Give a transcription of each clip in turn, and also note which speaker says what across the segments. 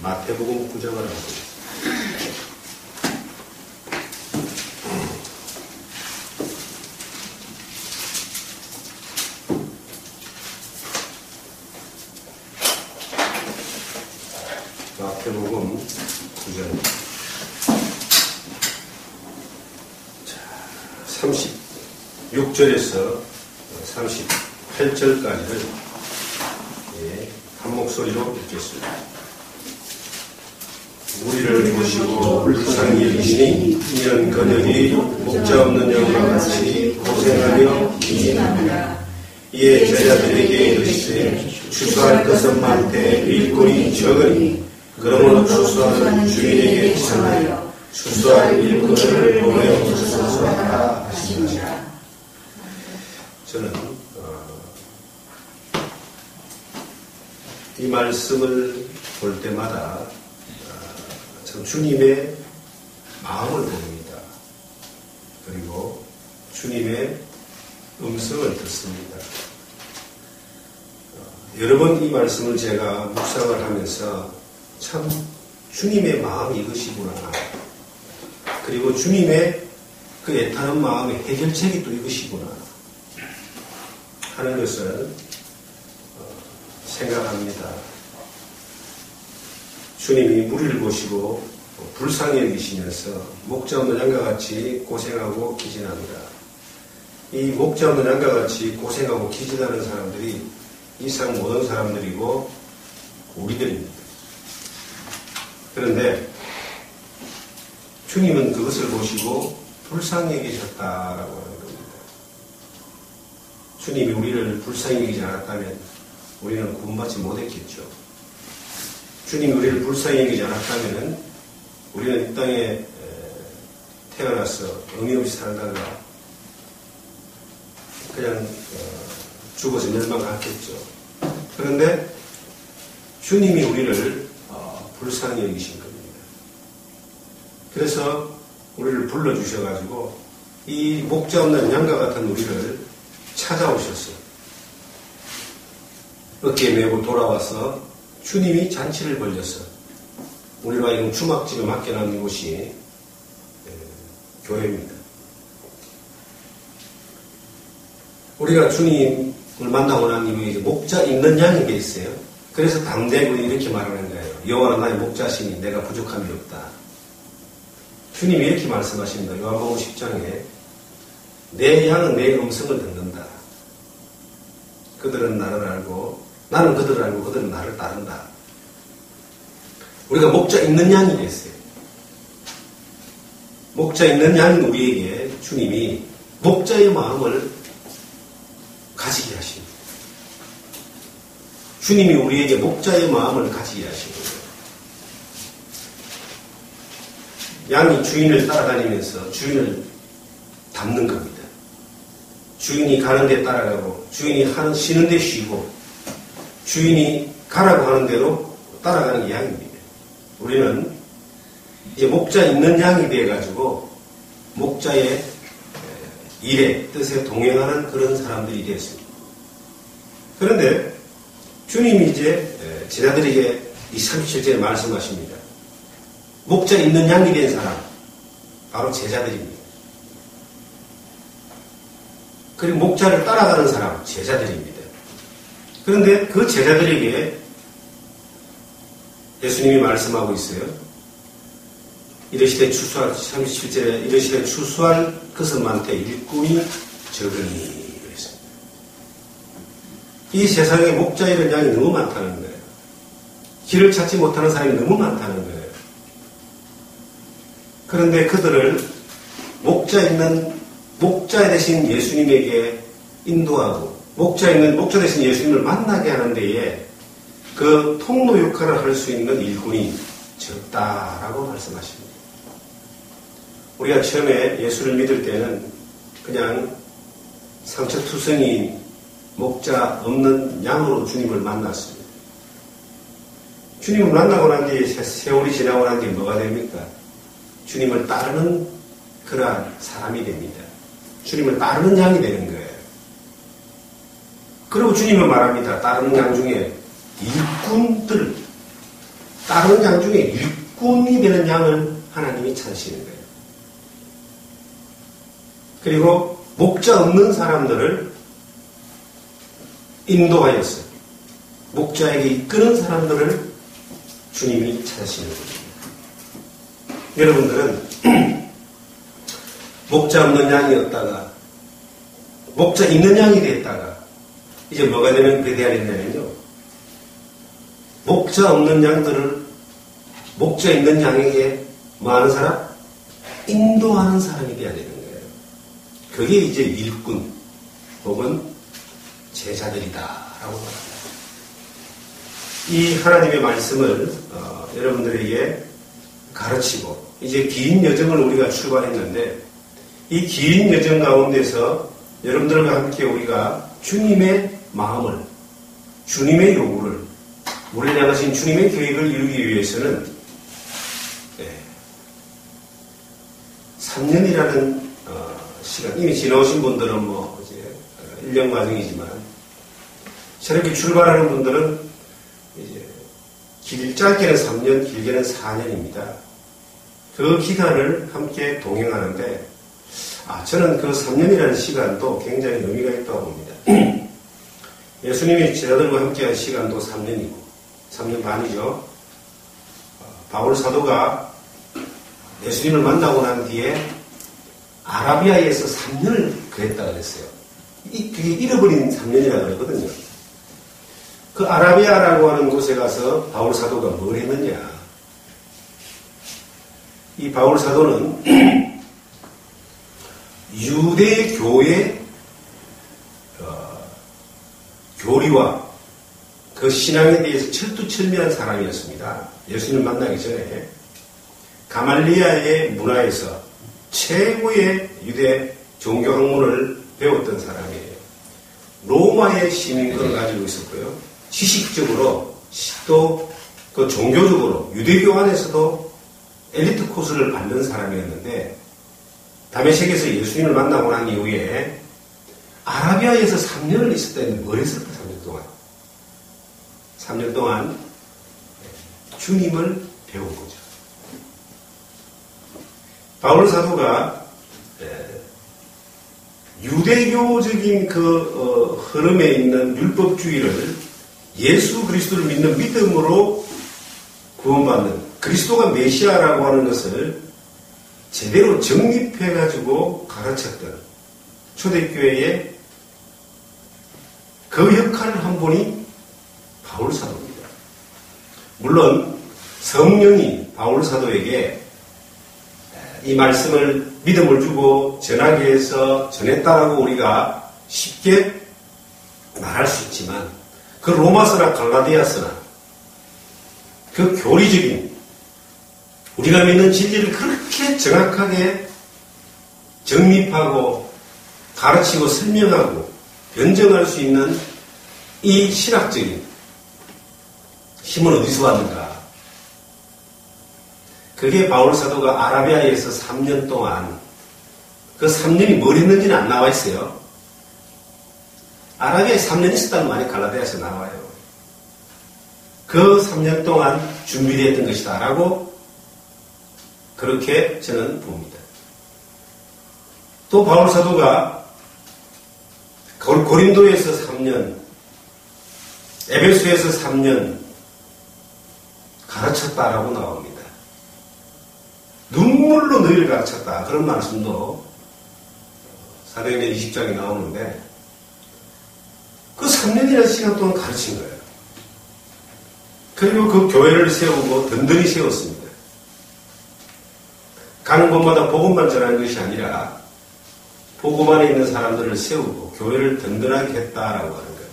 Speaker 1: 마태복음 9장을 하고 있습니다. 마태복음 9장 36절에서 38절까지를 한 목소리로 읽겠습니다. 우리를 보시고 불쌍히 여기시니 이런 그들이 목자 없는 양과 같이 고생하며 기진합니다. 이에 제자들에게 이르시되 추수할 것은 많되 일꾼이 적으니 그러므로 추수하는 주인에게 전하여 추수할 일꾼을 보내어 주소서 하시니라. 저는 이 말씀을 볼 때마다 참 주님의 마음을 봅니다. 그리고 주님의 음성을 듣습니다. 여러 번 이 말씀을 제가 묵상을 하면서 참 주님의 마음이 이것이구나. 그리고 주님의 그 애타는 마음의 해결책이 또 이것이구나 하는 것을 생각합니다. 주님이 무리를 보시고 불쌍히 여기시면서 목자 없는 양과 같이 고생하고 기진합니다. 이 목자 없는 양과 같이 고생하고 기진하는 사람들이 이 세상 모든 사람들이고 우리들입니다. 그런데 주님은 그것을 보시고 불쌍히 여기셨다라고 하는 겁니다. 주님이 우리를 불쌍히 여기지 않았다면 우리는 구원받지 못했겠죠. 주님이 우리를 불쌍히 여기지 않았다면 우리는 이 땅에 태어나서 의미 없이 살다가 그냥 죽어서 멸망하겠죠. 그런데 주님이 우리를 불쌍히 여기신 겁니다. 그래서 우리를 불러주셔가지고 이 목자 없는 양과 같은 우리를 찾아오셨어요. 어깨에 메고 돌아와서 주님이 잔치를 벌려서 우리로 하여금 주막집에 맡겨놓은 곳이 교회입니다. 우리가 주님을 만나고 난 이후에 이제 목자 있는 양인 게 있어요. 그래서 당대군이 이렇게 말하는 거예요. 여호와는 나의 목자시니 내가 부족함이 없다. 주님이 이렇게 말씀하십니다. 요한복음 10장에 내 양은 내 음성을 듣는다. 그들은 나를 알고 나는 그들을 알고 그들은 나를 따른다. 우리가 목자 있는 양이 됐어요. 목자 있는 양인 우리에게 주님이 목자의 마음을 가지게 하십니다. 주님이 우리에게 목자의 마음을 가지게 하십니다. 양이 주인을 따라다니면서 주인을 닮는 겁니다. 주인이 가는 데 따라가고 주인이 쉬는 데 쉬고 주인이 가라고 하는 대로 따라가는 게 양입니다. 우리는 이제 목자 있는 양이 되어가지고 목자의 일에 뜻에 동행하는 그런 사람들이 되었습니다. 그런데 주님이 이제 제자들에게 이 37절에 말씀하십니다. 목자 있는 양이 된 사람 바로 제자들입니다. 그리고 목자를 따라가는 사람 제자들입니다. 그런데 그 제자들에게 예수님이 말씀하고 있어요. 이르시되 추수할 37절에 이르시되 추수할 것은 많되 일꾼이 적으니 그랬습니다. 이 세상에 목자 이런 양이 너무 많다는 거예요. 길을 찾지 못하는 사람이 너무 많다는 거예요. 그런데 그들을 목자 대신 예수님에게 인도하고 목자 대신 예수님을 만나게 하는 데에 그 통로 역할을 할 수 있는 일꾼이 적다라고 말씀하십니다. 우리가 처음에 예수를 믿을 때는 그냥 상처투성이 목자 없는 양으로 주님을 만났습니다. 주님을 만나고 난 뒤에 세월이 지나고 난 뒤에 뭐가 됩니까? 주님을 따르는 그러한 사람이 됩니다. 주님을 따르는 양이 되는 거예요. 그리고 주님은 말합니다. 따르는 양 중에 일꾼들, 따르는 양 중에 일꾼이 되는 양을 하나님이 찾으시는 거예요. 그리고 목자 없는 사람들을 인도하였어요. 목자에게 이끄는 사람들을 주님이 찾으시는 겁니다. 여러분들은 목자 없는 양이었다가 목자 있는 양이 됐다가 이제 뭐가 되면 돼야 되냐면요. 목자 없는 양들을 목자 있는 양에게 뭐 하는 사람? 인도하는 사람이 돼야 되는 거예요. 그게 이제 일꾼 혹은 제자들이다라고 말합니다. 이 하나님의 말씀을 여러분들에게 가르치고 이제 긴 여정을 우리가 출발했는데 이 긴 여정 가운데서 여러분들과 함께 우리가 주님의 마음을, 주님의 요구를, 우리를 향하신 주님의 계획을 이루기 위해서는 3년이라는 시간, 이미 지나오신 분들은 뭐 이제 1년 과정이지만 저렇게 출발하는 분들은 이제 짧게는 3년, 길게는 4년입니다. 그 기간을 함께 동행하는데 저는 그 3년이라는 시간도 굉장히 의미가 있다고 봅니다. 예수님이 제자들과 함께한 시간도 3년이고 3년 반이죠. 바울 사도가 예수님을 만나고 난 뒤에 아라비아에서 3년을 그랬다고 그랬어요. 그게 잃어버린 3년이라고 그러거든요. 그 아라비아라고 하는 곳에 가서 바울 사도가 뭘 했느냐. 이 바울 사도는 유대교의 교리와 그 신앙에 대해서 철두철미한 사람이었습니다. 예수님을 만나기 전에 가말리아의 문화에서 최고의 유대 종교 학문을 배웠던 사람이에요. 로마의 시민권을 가지고 있었고요. 지식적으로 또 그 종교적으로 유대교 안에서도 엘리트 코스를 받는 사람이었는데 다메섹에서 예수님을 만나고 난 이후에 아라비아에서 3년을 있었다는데 뭘 했을까? 3년 동안 3년 동안 주님을 배운 거죠. 바울 사도가 유대교적인 그 흐름에 있는 율법주의를 예수 그리스도를 믿는 믿음으로 구원받는 그리스도가 메시아라고 하는 것을 제대로 정립해가지고 가르쳤던 초대교회의 그 역할을 한 분이 바울 사도입니다. 물론 성령이 바울 사도에게 이 말씀을 믿음을 주고 전하기 위해서 전했다라고 우리가 쉽게 말할 수 있지만 그 로마서나 갈라디아서나 그 교리적인 우리가 믿는 진리를 그렇게 정확하게 정립하고 가르치고 설명하고 변증할 수 있는 이 신학적인 힘은 어디서 왔는가? 그게 바울 사도가 아라비아에서 3년 동안 그 3년이 뭘 했는지는 안 나와 있어요. 아라비아에 3년 있었다는 말이 갈라디아에서 나와요. 그 3년 동안 준비되어 있던 것이다 라고 그렇게 저는 봅니다. 또 바울 사도가 고린도에서 3년, 에베소에서 3년 가르쳤다라고 나옵니다. 눈물로 너희를 가르쳤다. 그런 말씀도 사도행전 20장에 나오는데 그 3년이라는 시간 동안 가르친 거예요. 그리고 그 교회를 세우고 든든히 세웠습니다. 가는 곳마다 복음만 전하는 것이 아니라 복음 안에 있는 사람들을 세우고 교회를 든든하게 했다라고 하는 거예요.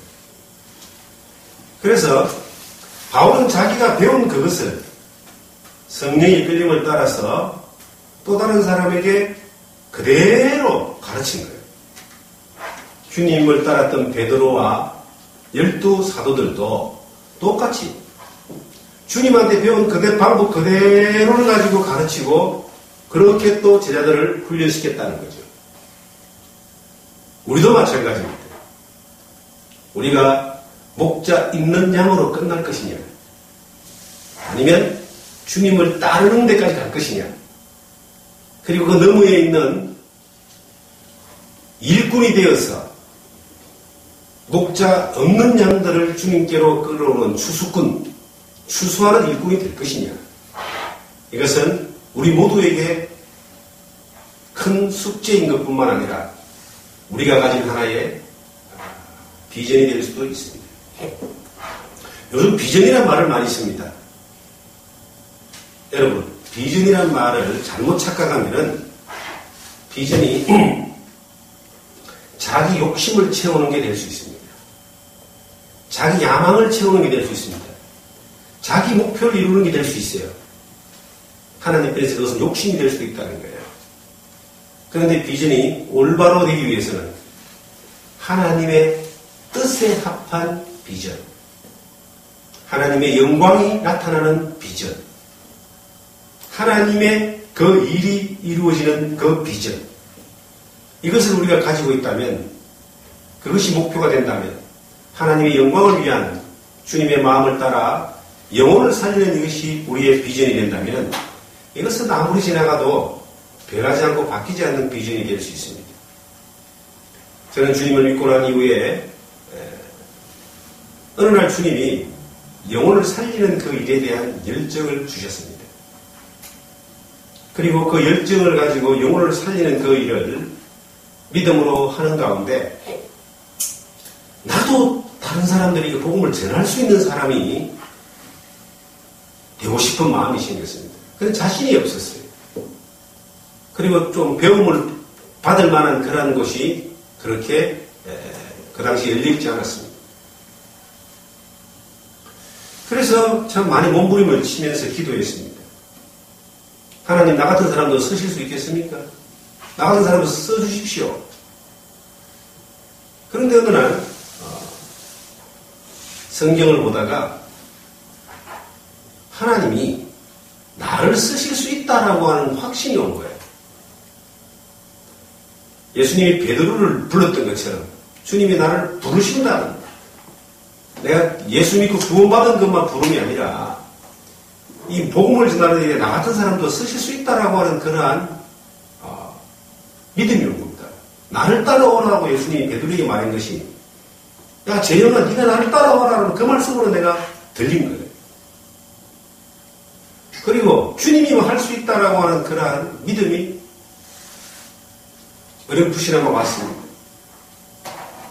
Speaker 1: 그래서 바울은 자기가 배운 그것을 성령의 이끌림을 따라서 또 다른 사람에게 그대로 가르친 거예요. 주님을 따랐던 베드로와 12사도들도 똑같이 주님한테 배운 그대 방법 그대로를 가지고 가르치고 그렇게 또 제자들을 훈련시켰다는 거죠. 우리도 마찬가지입니다. 우리가 목자 있는 양으로 끝날 것이냐? 아니면 주님을 따르는 데까지 갈 것이냐. 그리고 그 너머에 있는 일꾼이 되어서 목자 없는 양들을 주님께로 끌어오는 추수꾼, 추수하는 일꾼이 될 것이냐. 이것은 우리 모두에게 큰 숙제인 것뿐만 아니라 우리가 가진 하나의 비전이 될 수도 있습니다. 요즘 비전이라는 말을 많이 씁니다. 여러분, 비전이라는 말을 잘못 착각하면은 비전이 자기 욕심을 채우는 게 될 수 있습니다. 자기 야망을 채우는 게 될 수 있습니다. 자기 목표를 이루는 게 될 수 있어요. 하나님 편에서 그것은 욕심이 될 수도 있다는 거예요. 그런데 비전이 올바로 되기 위해서는 하나님의 뜻에 합한 비전, 하나님의 영광이 나타나는 비전, 하나님의 그 일이 이루어지는 그 비전, 이것을 우리가 가지고 있다면, 그것이 목표가 된다면 하나님의 영광을 위한 주님의 마음을 따라 영혼을 살리는 이것이 우리의 비전이 된다면 이것은 아무리 지나가도 변하지 않고 바뀌지 않는 비전이 될 수 있습니다. 저는 주님을 믿고 난 이후에 어느 날 주님이 영혼을 살리는 그 일에 대한 열정을 주셨습니다. 그리고 그 열정을 가지고 영혼을 살리는 그 일을 믿음으로 하는 가운데 나도 다른 사람들에게 복음을 전할 수 있는 사람이 되고 싶은 마음이 생겼습니다. 그런데 자신이 없었어요. 그리고 좀 배움을 받을 만한 그런 곳이 그렇게 그 당시 열려있지 않았습니다. 그래서 참 많이 몸부림을 치면서 기도했습니다. 하나님, 나 같은 사람도 쓰실 수 있겠습니까? 나 같은 사람도 써주십시오. 그런데 어느 날 성경을 보다가 하나님이 나를 쓰실 수 있다라고 하는 확신이 온 거예요. 예수님이 베드로를 불렀던 것처럼 주님이 나를 부르신다는, 내가 예수 믿고 구원받은 것만 부름이 아니라 이 복음을 전하는 일에 나 같은 사람도 쓰실 수 있다라고 하는 그러한 믿음이 온 겁니다. 나를 따라오라고 예수님이 베드로에게 말한 것이, 야 재영아, 네가 나를 따라오라는 그 말씀으로 내가 들린 거예요. 그리고 주님이 할 수 있다라고 하는 그러한 믿음이 어렴풋이나마 왔습니다.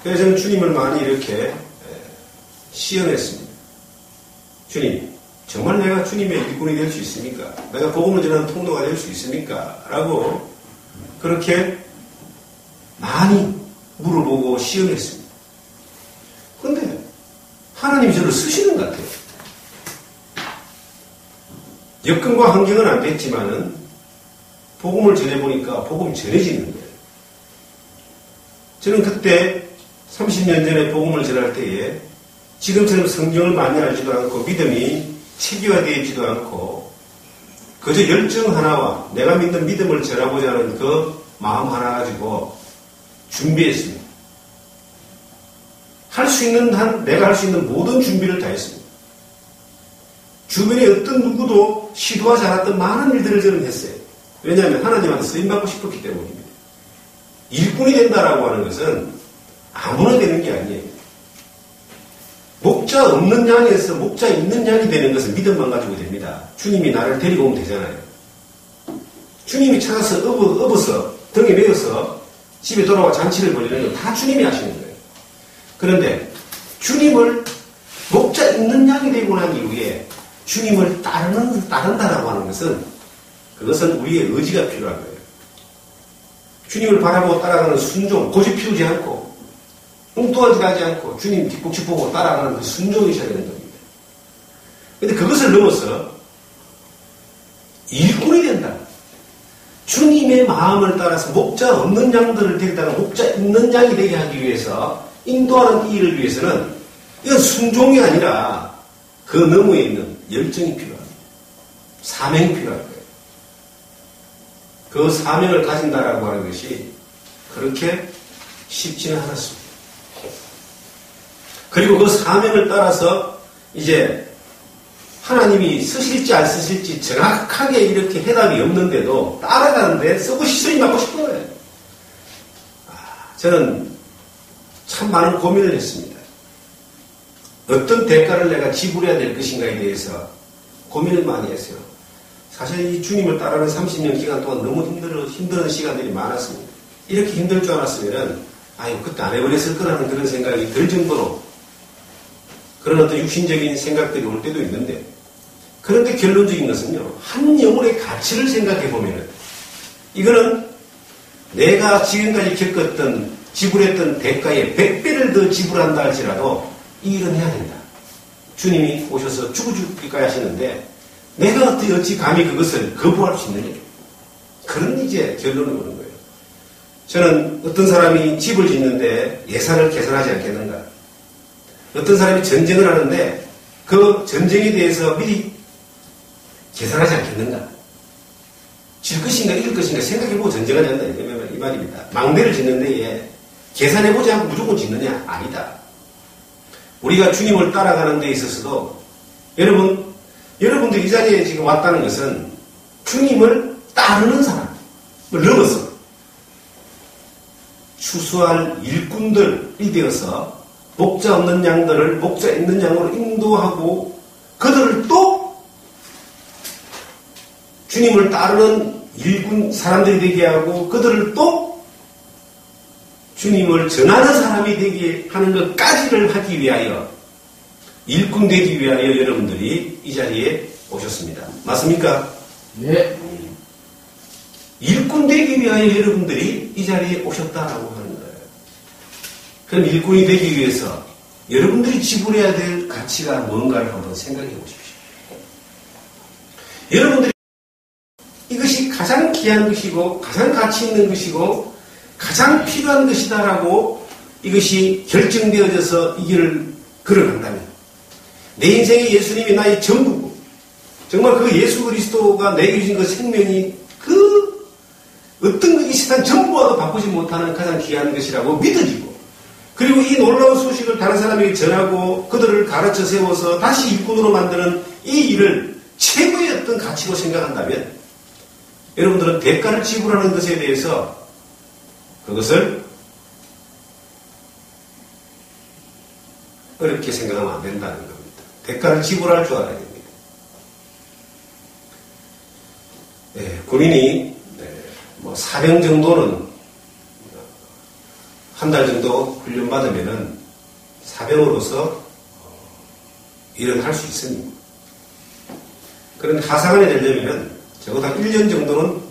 Speaker 1: 그래서 저는 주님을 많이 이렇게 시연했습니다. 주님, 정말 내가 주님의 일꾼이 될 수 있습니까? 내가 복음을 전하는 통로가 될 수 있습니까? 라고 그렇게 많이 물어보고 시연했습니다. 그런데 하나님이 저를 쓰시는 것 같아요. 여건과 환경은 안 됐지만은 복음을 전해보니까 복음이 전해지는 거예요. 저는 그때 30년 전에 복음을 전할 때에 지금처럼 성경을 많이 알지도 않고 믿음이 체계화되어 있지도 않고 그저 열정 하나와 내가 믿는 믿음을 전하고자 하는 그 마음 하나 가지고 준비했습니다. 할 수 있는 한 내가 할 수 있는 모든 준비를 다 했습니다. 주변에 어떤 누구도 시도하지 않았던 많은 일들을 저는 했어요. 왜냐하면 하나님한테 쓰임받고 싶었기 때문입니다. 일꾼이 된다라고 하는 것은 아무나 되는 게 아니에요. 목자 없는 양에서 목자 있는 양이 되는 것은 믿음만 가지고 됩니다. 주님이 나를 데리고 오면 되잖아요. 주님이 찾아서 업어서 등에 메어서 집에 돌아와 잔치를 벌이는 건 다 주님이 하시는 거예요. 그런데 주님을 목자 있는 양이 되고 난 이후에 주님을 따른다라고 하는 것은 그것은 우리의 의지가 필요한 거예요. 주님을 바라보고 따라가는 순종, 고집 피우지 않고 엉뚱하지 하지 않고 주님 뒷북치 보고 따라가는 그 순종이 있어야 되는 겁니다. 그런데 그것을 넘어서 일꾼이 된다. 주님의 마음을 따라서 목자 없는 양들을 데리다가 목자 있는 양이 되게 하기 위해서 인도하는 이 일을 위해서는 이건 순종이 아니라 그 너머에 있는 열정이 필요합니다. 사명이 필요할 거예요. 그 사명을 가진다라고 하는 것이 그렇게 쉽지는 않았습니다. 그리고 그 사명을 따라서 이제 하나님이 쓰실지 안 쓰실지 정확하게 이렇게 해답이 없는데도 따라가는데 쓰고 싶으니 맞고 싶은 거예요. 저는 참 많은 고민을 했습니다. 어떤 대가를 내가 지불해야 될 것인가에 대해서 고민을 많이 했어요. 사실 이 주님을 따르는 30년 기간 동안 너무 힘든 시간들이 많았습니다. 이렇게 힘들 줄 알았으면 아유 그때 안 해버렸을 거라는 그런 생각이 들 정도로 그런 어떤 육신적인 생각들이 올 때도 있는데, 그런데 결론적인 것은요, 한 영혼의 가치를 생각해 보면은 이거는 내가 지금까지 겪었던 지불했던 대가의 100배를 더 지불한다 할지라도 이 일은 해야 된다. 주님이 오셔서 죽기까지 하시는데 내가 어찌 감히 그것을 거부할 수 있느냐. 그런 이제 결론을 오는 거예요. 저는 어떤 사람이 집을 짓는데 예산을 계산하지 않겠는가. 어떤 사람이 전쟁을 하는데 그 전쟁에 대해서 미리 계산하지 않겠는가. 질 것인가 이길 것인가 생각해보고 전쟁하지 않는다. 이 말입니다. 망대를 짓는데 계산해보지 않고 무조건 짓느냐? 아니다. 우리가 주님을 따라가는 데 있어서도 여러분들 이 자리에 지금 왔다는 것은 주님을 따르는 사람을 넘어서 추수할 일꾼들이 되어서 목자 없는 양들을 목자 있는 양으로 인도하고 그들을 또 주님을 따르는 일꾼 사람들이 되게 하고 그들을 또 주님을 전하는 사람이 되게 하는 것까지를 하기 위하여 일꾼 되기 위하여 여러분들이 이 자리에 오셨습니다. 맞습니까?
Speaker 2: 네.
Speaker 1: 일꾼 되기 위하여 여러분들이 이 자리에 오셨다라고 하는 거예요. 그럼 일꾼이 되기 위해서 여러분들이 지불해야 될 가치가 뭔가를 한번 생각해 보십시오. 여러분들이 이것이 가장 귀한 것이고 가장 가치 있는 것이고 가장 필요한 것이다라고 이것이 결정되어져서 이 길을 걸어간다면 내 인생에 예수님이 나의 전부고 정말 그 예수 그리스도가 내게 주신 그 생명이 그 어떤 이 세상 전부와도 바꾸지 못하는 가장 귀한 것이라고 믿어지고 그리고 이 놀라운 소식을 다른 사람에게 전하고 그들을 가르쳐 세워서 다시 일꾼으로 만드는 이 일을 최고의 어떤 가치로 생각한다면 여러분들은 대가를 지불하는 것에 대해서 그것을 어렵게 생각하면 안 된다는 겁니다. 대가를 지불할 줄 알아야 됩니다. 네, 군인이 사병 정도는 한 달 정도 훈련받으면은 사병으로서 일을 할 수 있습니다. 그런데 하사관이 되려면 적어도 한 1년 정도는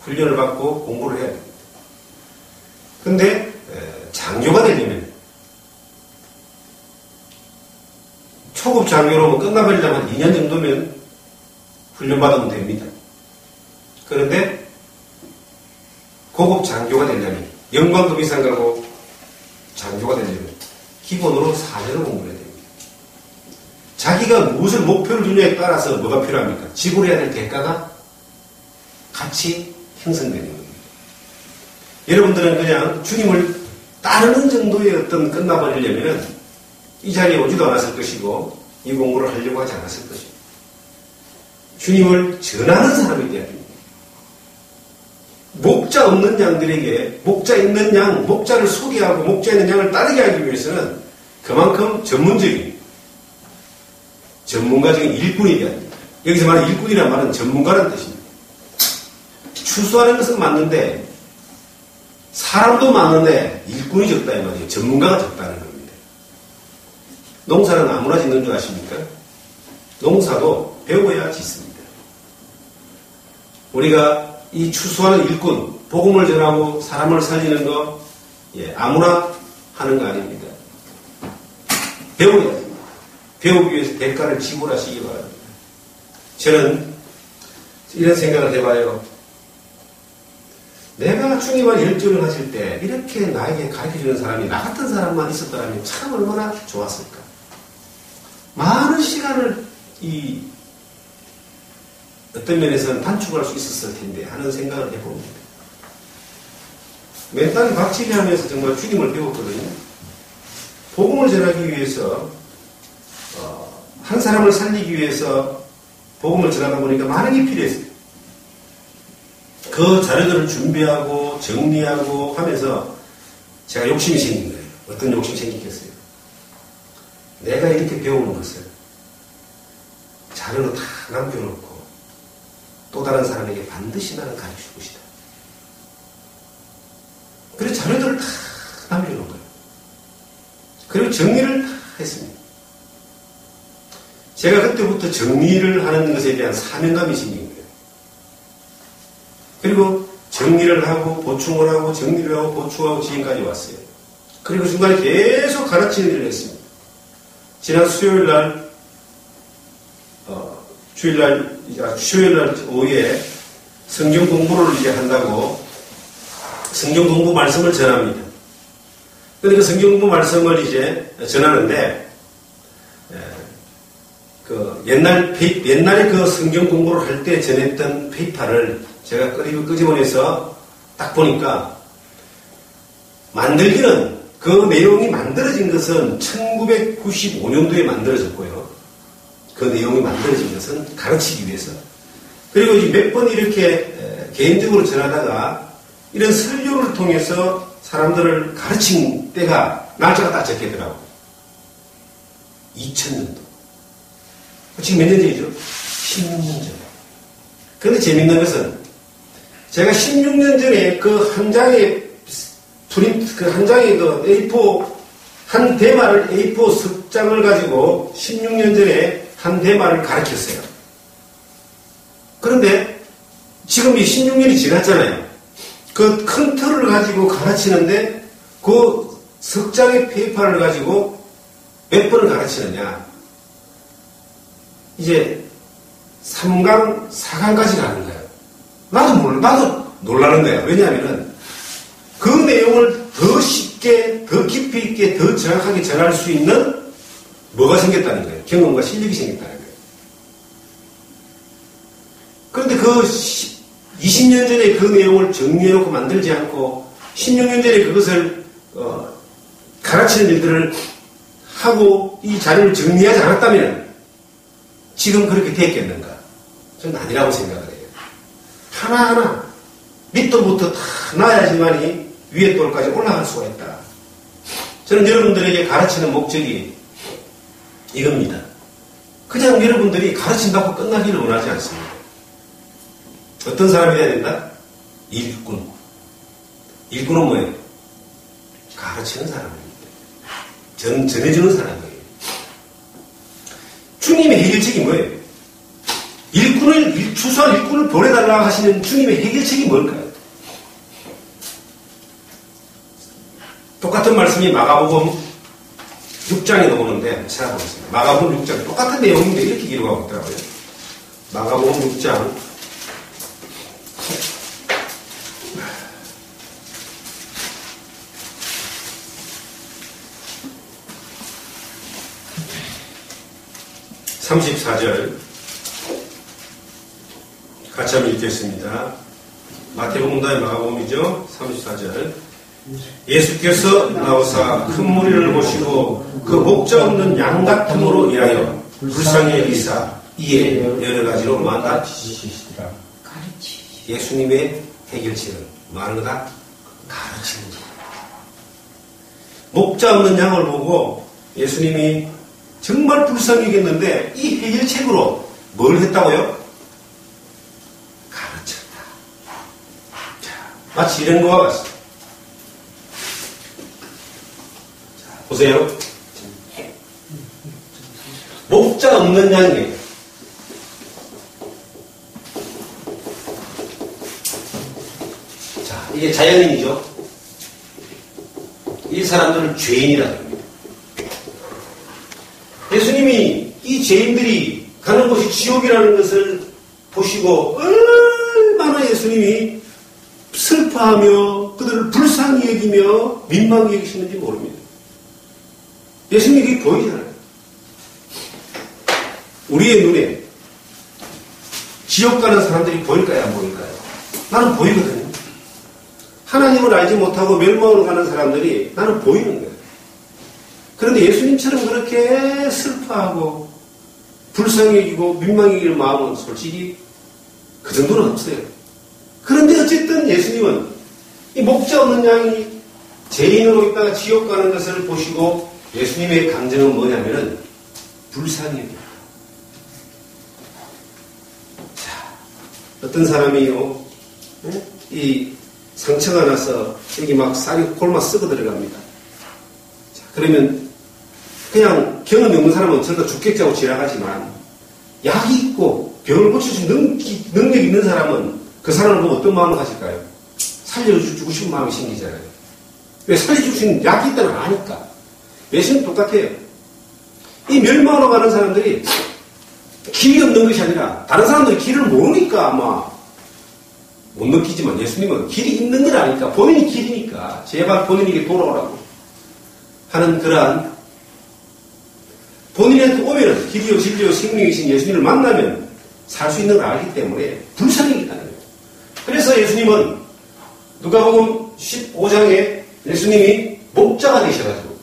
Speaker 1: 훈련을 받고 공부를 해야 됩니다. 근데 장교가 되려면 초급 장교로 끝나버리려면 2년 정도면 훈련받으면 됩니다. 그런데 고급 장교가 되려면 영광급 이상 가고 장교가 되려면 기본으로 4년을 공부를 해야 됩니다. 자기가 무엇을 목표를 두냐에 따라서 뭐가 필요합니까? 지불해야 될 대가가 같이 형성되는 겁니다. 여러분들은 그냥 주님을 따르는 정도의 어떤 끝나버리려면 이 자리에 오지도 않았을 것이고 이 공부를 하려고 하지 않았을 것이고 주님을 전하는 사람이 되어야 됩니다. 목자 없는 양들에게 목자 있는 양, 목자를 소개하고 목자 있는 양을 따르게 하기 위해서는 그만큼 전문가적인 일꾼이 되어야 됩니다. 여기서 말하는 일꾼이라는 말은 전문가라는 뜻입니다. 추수하는 것은 맞는데 사람도 많은데 일꾼이 적다 이 말이에요. 전문가가 적다는 겁니다. 농사는 아무나 짓는 줄 아십니까? 농사도 배워야 짓습니다. 우리가 이 추수하는 일꾼, 복음을 전하고 사람을 살리는 거 아무나 하는 거 아닙니다. 배워야 됩니다. 배우기 위해서 대가를 지불하시기 바랍니다. 저는 이런 생각을 해봐요. 내가 주님과 열정을 가질 때 이렇게 나에게 가르쳐주는 사람이 나 같은 사람만 있었더라면 참 얼마나 좋았을까. 많은 시간을 어떤 면에서는 단축할 수 있었을 텐데 하는 생각을 해봅니다. 맨땅에 박치기 하면서 정말 주님을 배웠거든요. 복음을 전하기 위해서 한 사람을 살리기 위해서 복음을 전하다 보니까 많은 게 필요했어요. 그 자료들을 준비하고 정리하고 하면서 제가 욕심이 생긴 거예요. 어떤 욕심이 생기겠어요? 내가 이렇게 배우는 것을 자료로 다 남겨놓고 또 다른 사람에게 반드시 나는 가르칠 것이다. 그래서 자료들을 다 남겨놓은 거예요. 그리고 정리를 다 했습니다. 제가 그때부터 정리를 하는 것에 대한 사명감이 생긴 거예요. 그리고 정리를 하고 보충을 하고 정리를 하고 보충하고 지금까지 왔어요. 그리고 중간에 계속 가르치는 일을 했습니다. 지난 수요일날 오후에 성경 공부를 이제 한다고 성경 공부 말씀을 전합니다. 그러니까 성경 공부 말씀을 이제 전하는데 옛날에 그 성경 공부를 할 때 전했던 페이퍼를 제가 끄집어내서 딱 보니까 만들기는 그 내용이 만들어진 것은 1995년도에 만들어졌고요. 그 내용이 만들어진 것은 가르치기 위해서. 그리고 몇 번 이렇게 개인적으로 전하다가 이런 설교를 통해서 사람들을 가르친 때가 날짜가 딱 적혀있더라고요. 2000년도. 지금 몇 년 전이죠? 16년 전. 그런데 재밌는 것은 제가 16년 전에 그 한 장의 A4 한 대마를 A4 석장을 가지고 16년 전에 한 대마를 가르쳤어요. 그런데 지금 이 16년이 지났잖아요. 그 큰 틀을 가지고 가르치는데 그 석장의 페이퍼를 가지고 몇 번을 가르치느냐. 이제 3강, 4강까지 가는 거예요. 나도 놀라는 거예요. 왜냐하면은 그 내용을 더 쉽게, 더 깊이 있게, 더 정확하게 전할 수 있는 뭐가 생겼다는 거예요. 경험과 실력이 생겼다는 거예요. 그런데 그 20년 전에 그 내용을 정리해놓고 만들지 않고 16년 전에 그것을 가르치는 일들을 하고 이 자료를 정리하지 않았다면 지금 그렇게 됐겠는가? 저는 아니라고 생각을 해요. 하나하나 밑돌부터 다 놔야지만이 위에 돌까지 올라갈 수가 있다. 저는 여러분들에게 가르치는 목적이 이겁니다. 그냥 여러분들이 가르친다고 끝나기를 원하지 않습니다. 어떤 사람이 돼야 된다? 일꾼. 일꾼은 뭐예요? 가르치는 사람입니다. 전해주는 사람이에요. 주님의 해결책이 뭐예요? 추수한 일꾼을 보내달라고 하시는 주님의 해결책이 뭘까요? 똑같은 말씀이 마가복음 6장에 나오는데 찾아보겠습니다. 마가복음 6장 똑같은 내용인데 이렇게 기록하고 있더라고요. 마가복음 6장 34절 같이 한번 읽겠습니다. 마태복음 다음에 마가복음이죠. 34절 예수께서 나오사 큰 무리를 보시고 그 목자 없는 양 같음으로 인하여 불쌍히 여기사 이에 여러 가지로 가르치시더라. 예수님의 해결책은 뭐 하는 거다? 가르치는 것. 목자 없는 양을 보고 예수님이 정말 불쌍히 여겼는데 이 해결책으로 뭘 했다고요? 가르쳤다. 자, 마치 이런 거와 같습니다. 자, 보세요. 목자 없는 양이에요. 자, 이게 자연인이죠. 이 사람들은 죄인이라고 합니다. 예수님이 이 죄인들이 가는 곳이 지옥이라는 것을 보시고 얼마나 예수님이 슬퍼하며 그들을 불쌍히 여기며 민망히 여기시는지 모릅니다. 예수님이 그게 보이잖아요. 우리의 눈에 지옥 가는 사람들이 보일까요? 안 보일까요? 나는 보이거든요. 하나님을 알지 못하고 멸망으로 가는 사람들이 나는 보이는 거예요. 그런데 예수님처럼 그렇게 슬퍼하고 불쌍히 여기고 민망히 여기는 마음은 솔직히 그 정도는 없어요. 그런데 어쨌든 예수님은 이 목자 없는 양이 죄인으로 있다가 지옥 가는 것을 보시고 예수님의 감정은 뭐냐면은 불쌍히 여깁니다. 자, 어떤 사람이요, 이 상처가 나서 여기 막 쌀이 골마 썩어 들어갑니다. 자, 그러면 그냥 경험이 없는 사람은 저도 죽겠지 하고 지나가지만 약이 있고 병을 고칠 수 있는 능력이 있는 사람은 그 사람을 보고 어떤 마음을 가질까요? 살려주고 싶은 마음이 생기잖아요. 왜 살려줄 수 있는 약이 있다는 걸 아니까. 예수는 똑같아요. 이 멸망으로 가는 사람들이 길이 없는 것이 아니라 다른 사람들이 길을 모르니까 아마 못 느끼지만 예수님은 길이 있는 걸 아니까 본인이 길이니까 제발 본인에게 돌아오라고 하는 그러한 본인한테 오면은 길이요 진리요 생명이신 예수님을 만나면 살 수 있는 걸 알기 때문에 불쌍이기다는 거예요. 그래서 예수님은 누가복음 15장에 예수님이 목자가 되셔가지고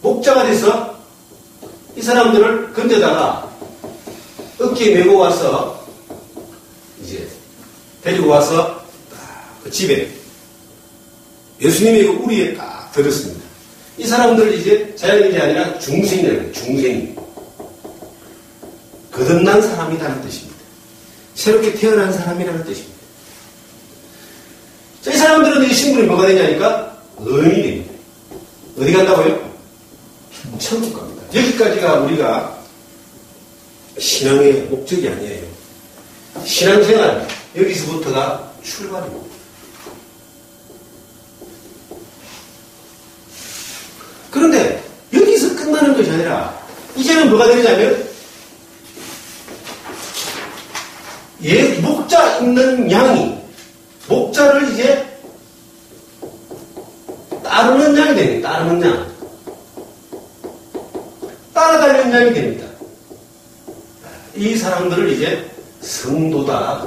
Speaker 1: 목자가 돼서 이 사람들을 건져다가 어깨에 메고 와서 이제 데리고 와서 그 집에 예수님의 그 우리에 딱 들었습니다. 이 사람들 이제 자연인이 아니라 중생이라는 중생이 거듭난 사람이라는 뜻입니다. 새롭게 태어난 사람이라는 뜻입니다. 자, 이 사람들은 이 신분이 뭐가 되냐니까 의인이 됩니다. 어디 간다고요? 천국 갑니다. 여기까지가 우리가 신앙의 목적이 아니에요. 신앙생활 여기서부터가 출발입니다. 그런데 여기서 끝나는 것이 아니라 이제는 뭐가 되냐면 목자 있는 양이 목자를 이제 따르는 양이 됩니다. 따르는 양. 따라다니는 양이 됩니다. 이 사람들을 이제 성도다.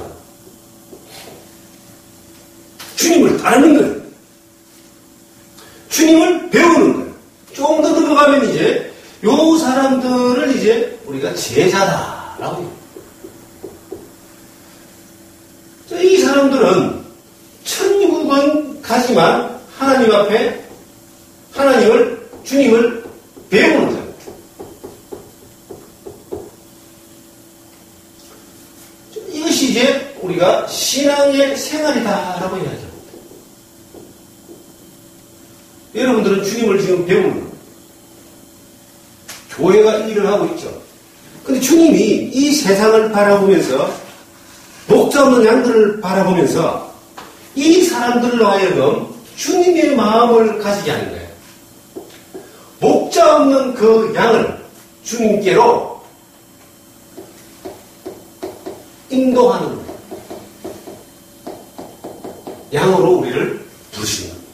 Speaker 1: 주님을 따르는 거예요. 주님을 배우는 거예요. 조금 더 들어가면 이제 요 사람들을 이제 우리가 제자다라고 해요. 이 사람들은 천국은 가지만 하나님 앞에 하나님을 주님을 배우는 거예요. 이것이 이제 우리가 신앙의 생활이다라고 이야기합니다. 여러분들은 주님을 지금 배우는 거예요. 교회가 일을 하고 있죠. 근데 주님이 이 세상을 바라보면서 목자 없는 양들을 바라보면서 이 사람들로 하여금 주님의 마음을 가지게 하는 거예요. 목자 없는 그 양을 주님께로 인도하는 거예요. 양으로 우리를 부르시는 거예요.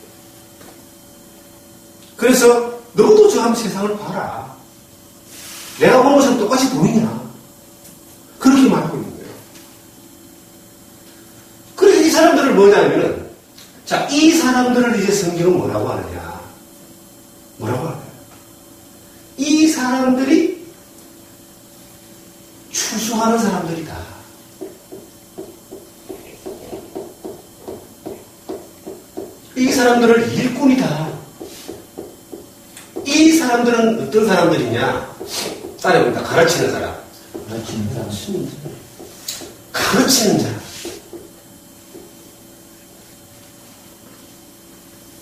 Speaker 1: 그래서 너도 저 한번 세상을 봐라. 내가 보는 것은 똑같이 보이냐? 그렇게 말하고 있는 거예요. 그래서 이 사람들을 뭐냐면은, 자, 이 사람들을 이제 성경은 뭐라고 하느냐? 뭐라고 할까요? 이 사람들이 추수하는 사람들이다. 이 사람들을 일꾼이다. 이 사람들은 어떤 사람들이냐? 따라해봅니다. 가르치는 사람. 가르치는 자람.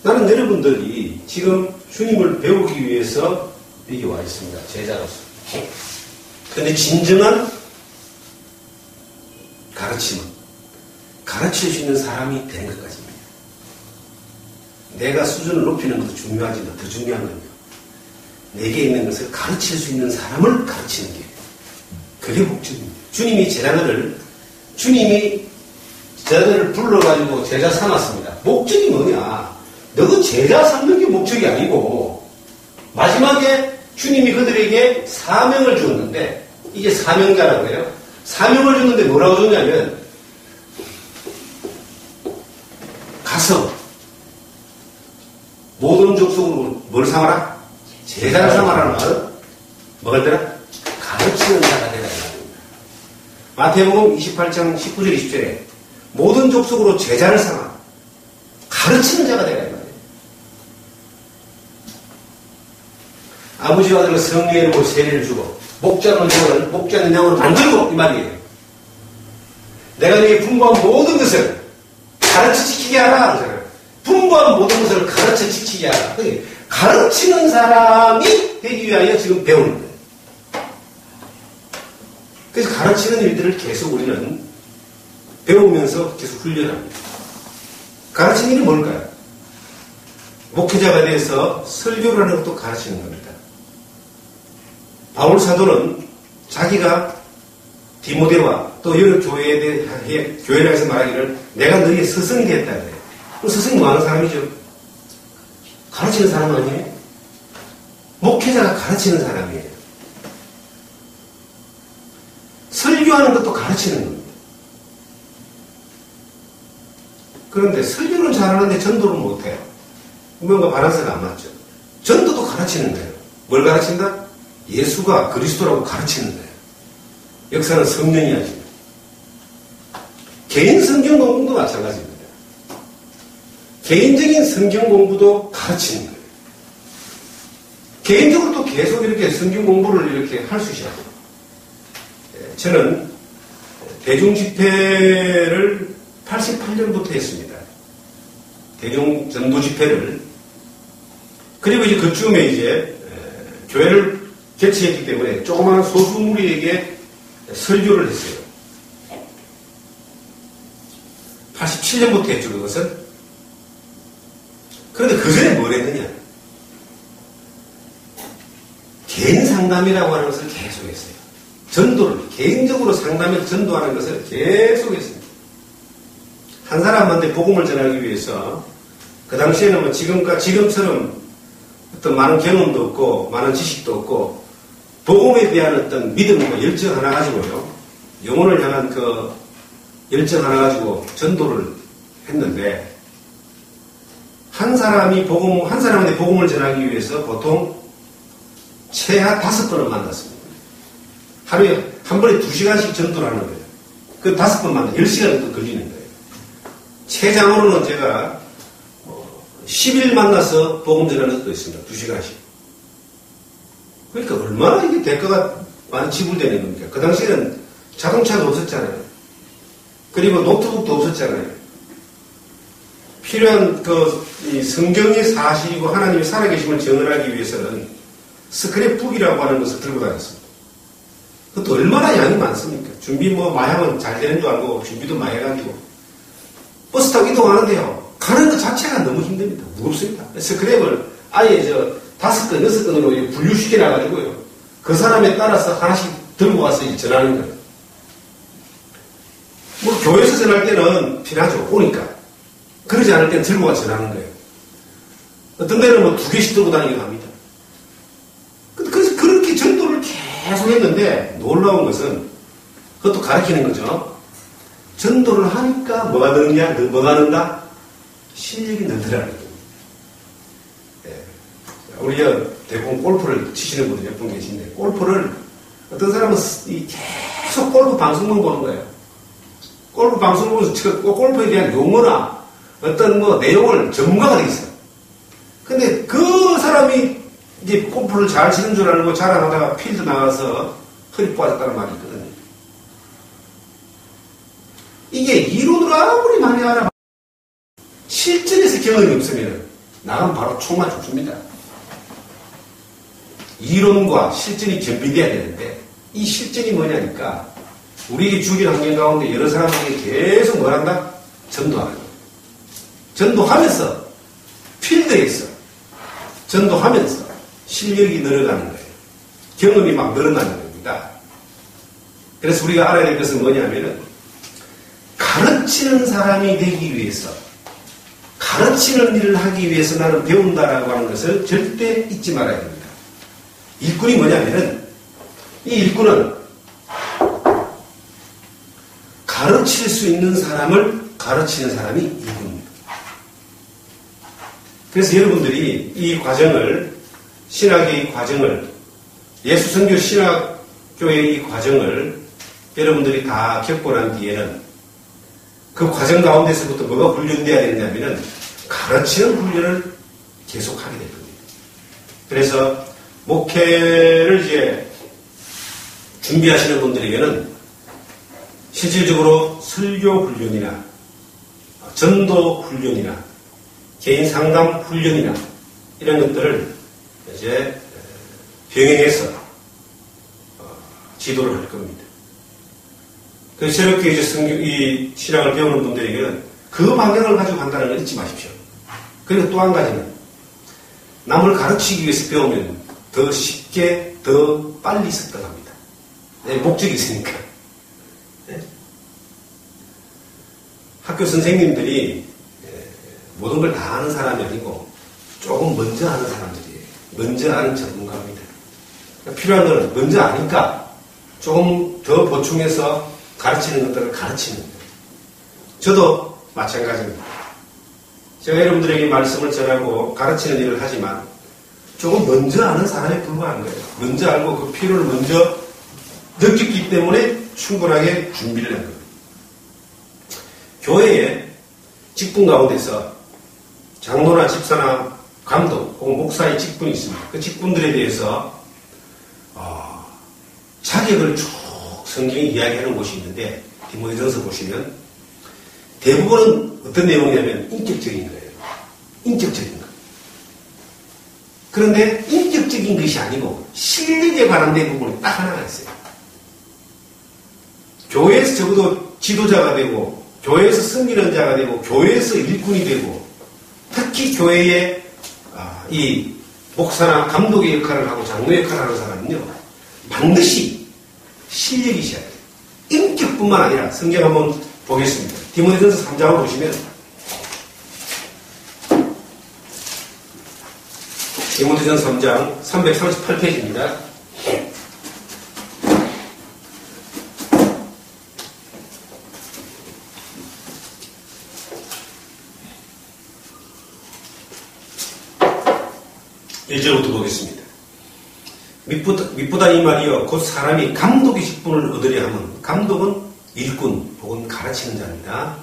Speaker 1: 나는 여러분들이 지금 주님을 배우기 위해서 여기 와 있습니다. 제자로서. 그런데 진정한 가르침은 가르칠 수 있는 사람이 되는 것까지입니다. 내가 수준을 높이는 것도 중요하지만 더 중요한 건요. 내게 있는 것을 가르칠 수 있는 사람을 가르치는 게 그게 목적입니다. 주님이 제자들을 불러가지고 제자 삼았습니다. 목적이 뭐냐? 너가 제자 삼는 게 목적이 아니고 마지막에 주님이 그들에게 사명을 줬는데 이게 사명자라고 해요. 사명을 줬는데 뭐라고 줬냐면 가서 모든 족속으로 뭘 삼아라? 제자를 삼아라는 말은 뭐가 되나? 가르치는 가르치는 자가 되라. 마태복음 28장 19절 20절에 모든 족속으로 제자를 삼아 가르치는 자가 되라. 아버지와 아들과 성령의 이름으로 세례를 주고 목자는 양으로 만들고 이 말이에요. 내가 너에게 분부한 모든 것을 가르쳐 지키게 하라. 그러잖아요. 분부한 모든 것을 가르쳐 지키게 하라. 가르치는 사람이 되기 위하여 지금 배우는 거예요. 그래서 가르치는 일들을 계속 우리는 배우면서 계속 훈련합니다. 가르치는 일이 뭘까요? 목회자가 돼서 설교를 하는 것도 가르치는 겁니다. 바울 사도는 자기가 디모데와 또 여러 교회에 대해 교회를 해서 말하기를 내가 너희의 스승이 되었다 그래요. 그럼 스승이 뭐 하는 사람이죠? 가르치는 사람 아니에요? 목회자가 가르치는 사람이에요. 설교하는 것도 가르치는 겁니다. 그런데 설교는 잘하는데 전도는 못해요. 뭔가 바란스가 안 맞죠. 전도도 가르치는 거예요. 뭘 가르친다? 예수가 그리스도라고 가르치는 거예요. 역사는 성령이 하죠. 개인 성경 공부도 마찬가지입니다. 개인적인 성경 공부도 가르치는 거예요. 개인적으로 또 계속 이렇게 성경 공부를 이렇게 할 수 있어요. 저는 대중 집회를 88년부터 했습니다. 대중 전도 집회를. 그리고 이제 그쯤에 이제 교회를 개최했기 때문에 조그마한 소수무리에게 설교를 했어요. 87년부터 했죠, 그것은. 그런데 그 전에 뭘 했느냐? 개인 상담이라고 하는 것을 계속했어요. 전도를, 개인적으로 상담해서 전도하는 것을 계속했습니다. 한 사람한테 복음을 전하기 위해서 그 당시에는 뭐 지금처럼 어떤 많은 경험도 없고 많은 지식도 없고 복음에 대한 어떤 믿음과 열정 하나 가지고요. 영혼을 향한 그 열정 하나 가지고 전도를 했는데 한 사람한테 복음을 전하기 위해서 보통 최하 5번은 만났습니다. 하루에 한 번에 2시간씩 전도를 하는 거예요. 그 5번 만나 10시간 걸리는 거예요. 최장으로는 제가 10일 만나서 복음 전하는 것도 있습니다. 2시간씩. 그러니까 얼마나 이게 대가가 많이 지불되는 겁니까? 그 당시에는 자동차도 없었잖아요. 그리고 노트북도 없었잖아요. 필요한 이 성경의 사실이고 하나님의 살아계심을 증언하기 위해서는 스크랩북이라고 하는 것을 들고 다녔습니다. 그것도 얼마나 양이 많습니까? 준비 마양은 잘 되는 줄 알고 준비도 많이 해가지고 버스 타고 이동하는데요. 가는 것 자체가 너무 힘듭니다. 무겁습니다. 스크랩을 아예 5건, 6건으로 분류시켜놔가지고요. 그 사람에 따라서 하나씩 들고 와서 전하는 거예요. 교회에서 전할 때는 필요하죠. 오니까. 그러지 않을 때는 들고 와서 전하는 거예요. 어떤 데는 2개씩 들고 다니기도 합니다. 그래서 그렇게 전도를 계속 했는데 놀라운 것은 그것도 가르치는 거죠. 전도를 하니까 뭐가 느느냐? 뭐가 는다? 실력이 늘더라는 거예요. 우리 대부분 골프를 치시는 분들 몇 분 계신데 골프를 어떤 사람은 계속 골프 방송만 보는 거예요. 골프 방송을 보면서 골프에 대한 용어나 어떤 내용을 전문가가 되어 있어요. 근데 그 사람이 이제 골프를 잘 치는 줄 알고 자랑하다가 필드 나가서 허리 빠졌다는 말이 있거든요. 이게 이론으로 아무리 많이 알아봐 실전에서 경험이 없으면 나가면 바로 총만 죽습니다. 이론과 실전이 겸비돼야 되는데 이 실전이 뭐냐니까 우리 주변 환경 가운데 여러 사람들이 계속 뭘 한다? 전도하는 거예요. 전도하면서 필드에서 전도하면서 실력이 늘어가는 거예요. 경험이 막 늘어나는 겁니다. 그래서 우리가 알아야 될 것은 뭐냐면은 가르치는 사람이 되기 위해서 가르치는 일을 하기 위해서 나는 배운다라고 하는 것을 절대 잊지 말아야 됩니다. 일꾼이 뭐냐면은 이 일꾼은 가르칠 수 있는 사람을 가르치는 사람이 일꾼입니다. 그래서 여러분들이 이 과정을 신학의 이 과정을 예수 선교 신학 교회의 이 과정을 여러분들이 다 겪고 난 뒤에는 그 과정 가운데서부터 뭐가 훈련되어야 되냐면은 가르치는 훈련을 계속하게 될 겁니다. 그래서 목회를 이제 준비하시는 분들에게는 실질적으로 설교 훈련이나 전도 훈련이나 개인 상담 훈련이나 이런 것들을 이제 병행해서 지도를 할 겁니다. 그래서 새롭게 이제 이 신학을 배우는 분들에게는 그 방향을 가지고 간다는 걸 잊지 마십시오. 그리고 또 한 가지는 남을 가르치기 위해서 배우면 더 쉽게 더 빨리 습득합니다. 네, 목적이 있으니까. 네. 학교 선생님들이 모든 걸 다 아는 사람이 아니고 조금 먼저 아는 사람들이에요. 먼저 아는 전문가입니다. 필요한 건 먼저 아니까 조금 더 보충해서 가르치는 것들을 가르치는 거예요. 저도 마찬가지입니다. 제가 여러분들에게 말씀을 전하고 가르치는 일을 하지만 조금 먼저 아는 사람에 불과한 거예요. 먼저 알고 그 필요를 먼저 느꼈기 때문에 충분하게 준비를 한 거예요. 교회에 직분 가운데서 장로나 집사나 감독 혹은 목사의 직분이 있습니다. 그 직분들에 대해서 자격을 쭉 성경이 이야기하는 곳이 있는데 디모데전서 보시면 대부분은 어떤 내용이냐면 인격적인 거예요. 인격적인 거. 그런데 인격적인 것이 아니고 실력에 관한 부분이 딱 하나가 있어요. 교회에서 적어도 지도자가 되고 교회에서 섬기는 자가 되고 교회에서 일꾼이 되고 특히 교회의 이 목사나 감독의 역할을 하고 장로의 역할을 하는 사람은요 반드시 실력이 있어야 돼요. 인격뿐만 아니라 성경 한번 보겠습니다. 디모데전서 3장을 보시면 디모데전서 3장 338페이지입니다. 일절부터 보겠습니다. 밑보다 이 말이요 곧 사람이 감독의 직분을 얻으려 하면 감독은 일꾼 혹은 가르치는 자입니다.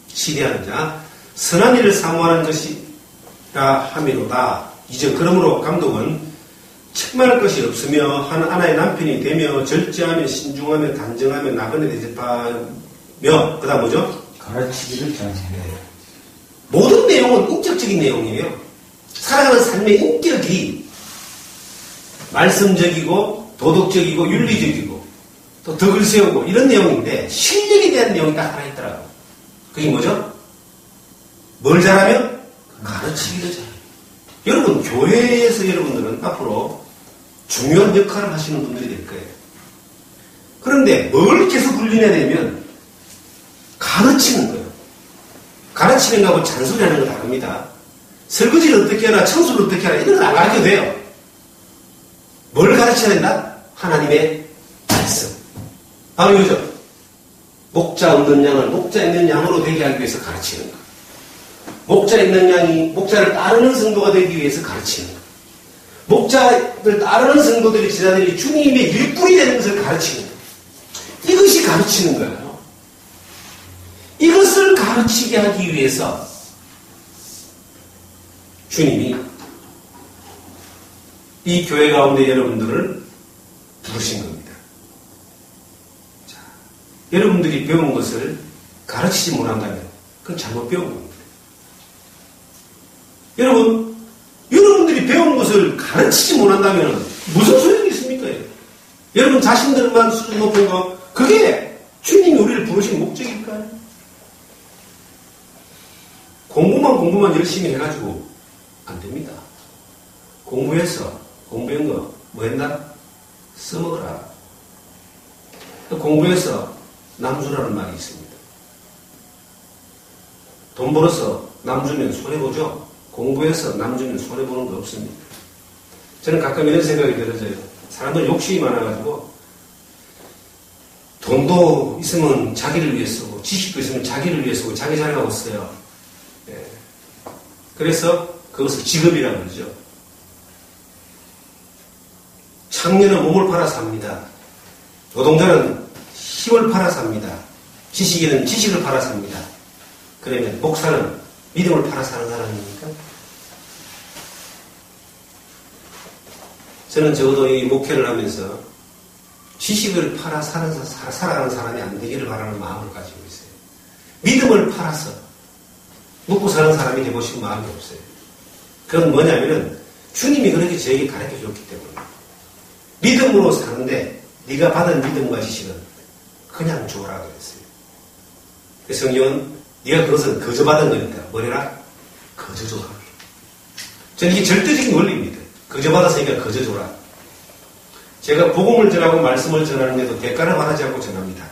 Speaker 1: 시대하는 자 선한 일을 사모하는 것이라 함이로다. 이제 그러므로 감독은 책망할 것이 없으며 하나의 남편이 되며 절제하며 신중하며 단정하며 나그네 대접하며 그 다음 뭐죠?
Speaker 2: 가르치기를 잘해요.
Speaker 1: 모든 내용은 인격적인 내용이에요. 살아가는 삶의 인격이 말씀적이고 도덕적이고 윤리적이고 또 덕을 세우고 이런 내용인데 실력에 대한 내용이 딱 하나 있더라고요. 그게 뭐죠? 뭘 잘하면? 가르치기를 잘해요. 여러분 교회에서 여러분들은 앞으로 중요한 역할을 하시는 분들이 될 거예요. 그런데 뭘 계속 훈련해야 되면 가르치는 거예요. 가르치는 거하고 잔소리하는 거 다릅니다. 설거지를 어떻게 하나 청소를 어떻게 하나 이런 건 안 가르쳐도 돼요. 뭘 가르쳐야 된다? 하나님의 말씀. 바로 이거죠. 목자 없는 양을 목자 있는 양으로 되게 하기 위해서 가르치는 거. 목자 있는 양이 목자를 따르는 성도가 되기 위해서 가르치는 거. 목자를 따르는 성도들이 제자들이 주님의 일꾼이 되는 것을 가르치는 거. 이것이 가르치는 거예요. 이것을 가르치게 하기 위해서 주님이 이 교회 가운데 여러분들을 부르신 겁니다. 자, 여러분들이 배운 것을 가르치지 못한다면 그건 잘못 배운 겁니다. 여러분들이 배운 것을 가르치지 못한다면 무슨 소용이 있습니까? 여러분 자신들만 수준 높은 거 그게 주님이 우리를 부르신 목적일까요? 공부만 열심히 해가지고 안 됩니다. 공부한 거 뭐 했나? 써먹어라. 공부해서 남주라는 말이 있습니다. 돈 벌어서 남주면 손해보죠? 공부해서 남주면 손해보는 거 없습니다. 저는 가끔 이런 생각이 들어져요. 사람들 욕심이 많아가지고 돈도 있으면 자기를 위해 쓰고 지식도 있으면 자기를 위해 쓰고 자기 잘나고 써요. 예. 그래서 그것을 직업이라고 그러죠. 창녀는 몸을 팔아 삽니다. 노동자는 힘을 팔아 삽니다. 지식인은 지식을 팔아 삽니다. 그러면 목사는 믿음을 팔아 사는 사람입니까? 저는 적어도 이 목회를 하면서 지식을 팔아 살아가는 사람이 안 되기를 바라는 마음을 가지고 있어요. 믿음을 팔아서 먹고 사는 사람이 되고 싶은 마음이 없어요. 그건 뭐냐면은 주님이 그렇게 저에게 가르쳐 줬기 때문에 믿음으로 사는데 네가 받은 믿음과 지식은 그냥 줘라 그랬어요. 그래서 성경은 네가 그것은 거저 받은 거니까 뭐래라? 거저 줘라. 저는 이게 절대적인 원리입니다. 거저 받았으니까 거저 줘라. 제가 복음을 전하고 말씀을 전하는데도 대가를 받지 않고 전합니다.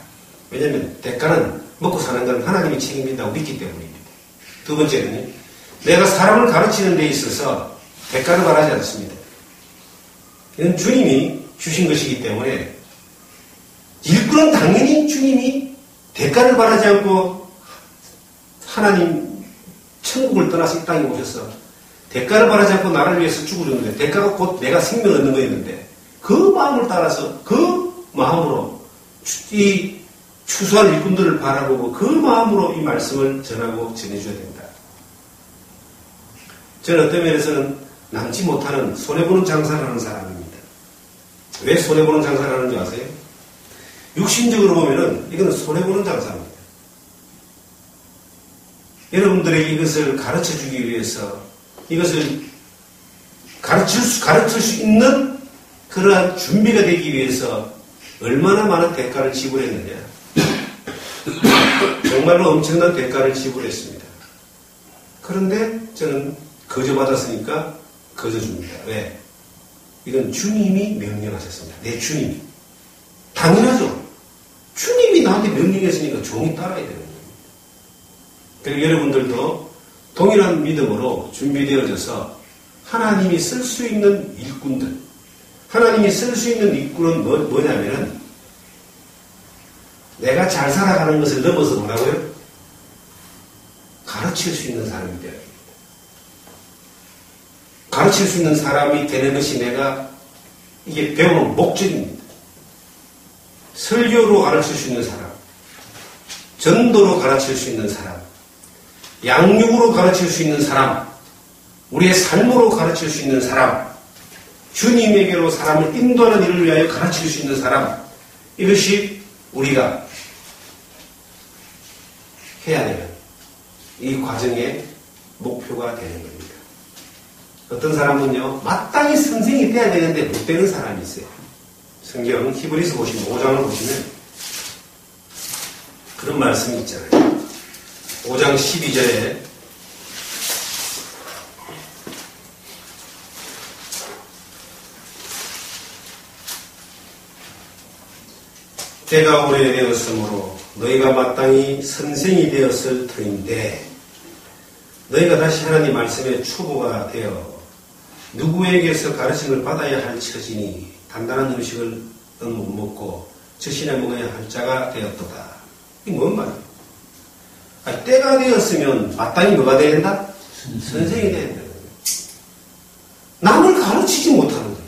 Speaker 1: 왜냐하면 대가는 먹고 사는 건 하나님이 책임진다고 믿기 때문입니다. 두 번째는 내가 사람을 가르치는 데 있어서 대가를 바라지 않습니다. 이건 주님이 주신 것이기 때문에 일꾼은 당연히 주님이 대가를 바라지 않고 하나님 천국을 떠나서 이 땅에 오셔서 대가를 바라지 않고 나를 위해서 죽으셨는데 대가가 곧 내가 생명을 얻는 거였는데 그 마음을 따라서 그 마음으로 이 추수한 일꾼들을 바라보고 그 마음으로 이 말씀을 전하고 전해줘야 된다. 저는 어떤 면에서는 남지 못하는 손해보는 장사를 하는 사람입니다. 왜 손해보는 장사를 하는 줄 아세요? 육신적으로 보면은 이거는 손해보는 장사입니다. 여러분들에게 이것을 가르쳐주기 위해서 이것을 가르칠 수 있는 그러한 준비가 되기 위해서 얼마나 많은 대가를 지불했느냐. 정말로 엄청난 대가를 지불했습니다. 그런데 저는 거저 받았으니까 거저 줍니다. 왜? 이건 주님이 명령하셨습니다. 내 주님이. 당연하죠. 주님이 나한테 명령했으니까 종이 따라야 되는 겁니다. 그리고 여러분들도 동일한 믿음으로 준비되어져서 하나님이 쓸 수 있는 일꾼들, 하나님이 쓸 수 있는 일꾼은 뭐냐면은 내가 잘 살아가는 것을 넘어서 뭐라고요? 가르칠 수 있는 사람이 되어야 됩니다. 가르칠 수 있는 사람이 되는 것이 내가 이게 배우는 목적입니다. 설교로 가르칠 수 있는 사람, 전도로 가르칠 수 있는 사람, 양육으로 가르칠 수 있는 사람, 우리의 삶으로 가르칠 수 있는 사람, 주님에게로 사람을 인도하는 일을 위하여 가르칠 수 있는 사람, 이것이 우리가 해야 되는 이 과정의 목표가 되는 겁니다. 어떤 사람은요, 마땅히 선생이 돼야 되는데 못 되는 사람이 있어요. 성경 히브리서 5장을 보시면 그런 말씀이 있잖아요. 5장 12절에 때가 오래되었으므로 너희가 마땅히 선생이 되었을 터인데 너희가 다시 하나님 말씀의 초보가 되어 누구에게서 가르침을 받아야 할 처지니 단단한 음식을 못 먹고 젖이나 먹어야 할 자가 되었도다. 이게 뭔 말이에요? 때가 되었으면 마땅히 뭐가 돼야 된다? 선생이 돼야 된다. 남을 가르치지 못하는 거예요.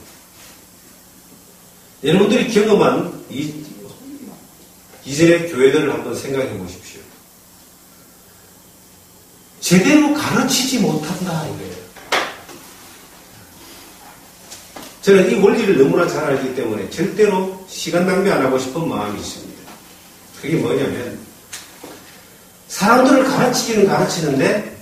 Speaker 1: 여러분들이 경험한 이전의 교회들을 한번 생각해 보십시오. 제대로 가르치지 못한다 이거예요. 저는 이 원리를 너무나 잘 알기 때문에 절대로 시간 낭비 안 하고 싶은 마음이 있습니다. 그게 뭐냐면 사람들을 가르치기는 가르치는데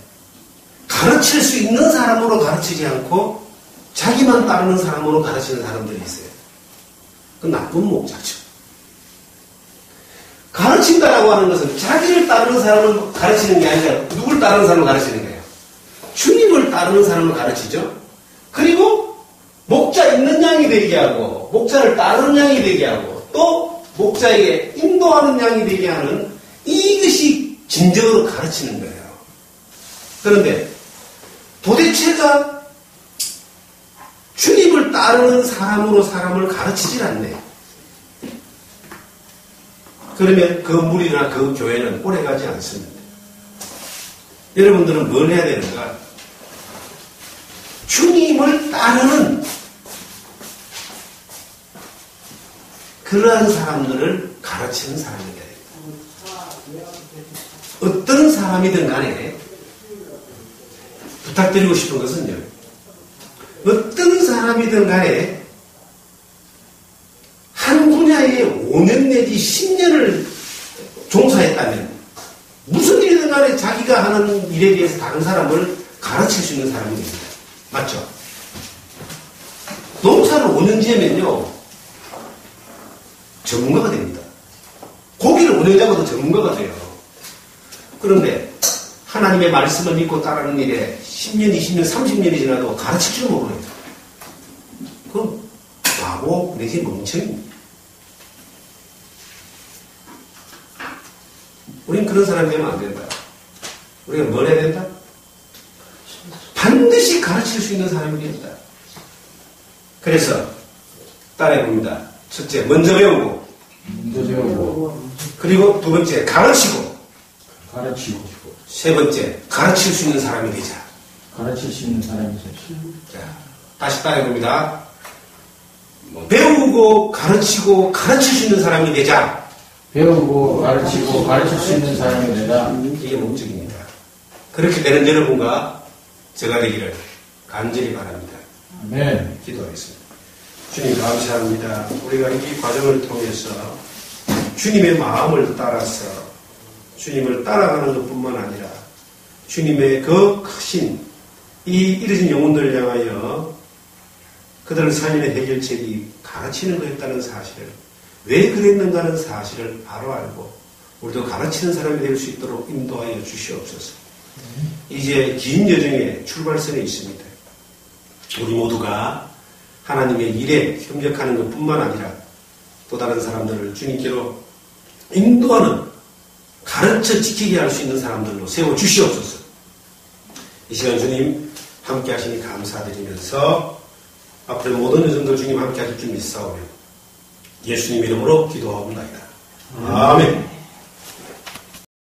Speaker 1: 가르칠 수 있는 사람으로 가르치지 않고 자기만 따르는 사람으로 가르치는 사람들이 있어요. 그건 나쁜 목자죠. 가르친다라고 하는 것은 자기를 따르는 사람을 가르치는 게 아니라 누굴 따르는 사람을 가르치는 거예요. 주님을 따르는 사람을 가르치죠. 그리고 목자 있는 양이 되게 하고 목자를 따르는 양이 되게 하고 또 목자에게 인도하는 양이 되게 하는 이것이 진정으로 가르치는 거예요. 그런데 도대체가 주님을 따르는 사람으로 사람을 가르치질 않네. 그러면 그 무리나 그 교회는 오래가지 않습니다. 여러분들은 뭘 해야 되는가? 주님을 따르는 그 그러한 사람들을 가르치는 사람이 돼야 됩니다. 어떤 사람이든 간에 부탁드리고 싶은 것은요. 어떤 사람이든 간에 한 분야에 5년 내지 10년을 종사했다면 무슨 일이든 간에 자기가 하는 일에 대해서 다른 사람을 가르칠 수 있는 사람이 됩니다. 맞죠? 농사를 5년 지으면요. 전문가가 됩니다. 고기를 5년 잡아도 전문가가 돼요. 그런데 하나님의 말씀을 믿고 따르는 일에 10년, 20년, 30년이 지나도 가르칠 줄 모르는 거예요. 그럼 바보 내지 멍청입니다. 우리는 그런 사람이 되면 안 된다. 우리가 뭘 해야 된다? 반드시 가르칠 수 있는 사람이 된다. 그래서 따라해봅니다. 첫째, 먼저 배우고. 그리고 두 번째, 가르치고. 세 번째, 가르칠 수 있는 사람이 되자. 자, 다시 따라해봅니다. 배우고, 가르치고, 가르칠 수 있는 사람이 되자.
Speaker 2: 배우고, 가르치고, 가르칠 수 있는 사람이 되자.
Speaker 1: 이게 목적입니다. 그렇게 되는 여러분과 제가 되기를 간절히 바랍니다.
Speaker 2: 아멘.
Speaker 1: 기도하겠습니다. 주님 감사합니다. 우리가 이 과정을 통해서 주님의 마음을 따라서 주님을 따라가는 것뿐만 아니라 주님의 그 크신 이 잃어진 영혼들을 향하여 그들을 살리는 해결책이 가르치는 거였다는 사실을, 왜 그랬는가 하는 사실을 바로 알고 우리도 가르치는 사람이 될 수 있도록 인도하여 주시옵소서. 이제 긴 여정의 출발선에 있습니다. 우리 모두가 하나님의 일에 협력하는 것뿐만 아니라 또 다른 사람들을 주님께로 인도하는, 가르쳐 지키게 할 수 있는 사람들로 세워주시옵소서. 이 시간 주님 함께 하시니 감사드리면서 앞으로 모든 여정들 주님 함께 하실 줄 믿사오며 예수님 이름으로 기도하옵나이다. 아멘.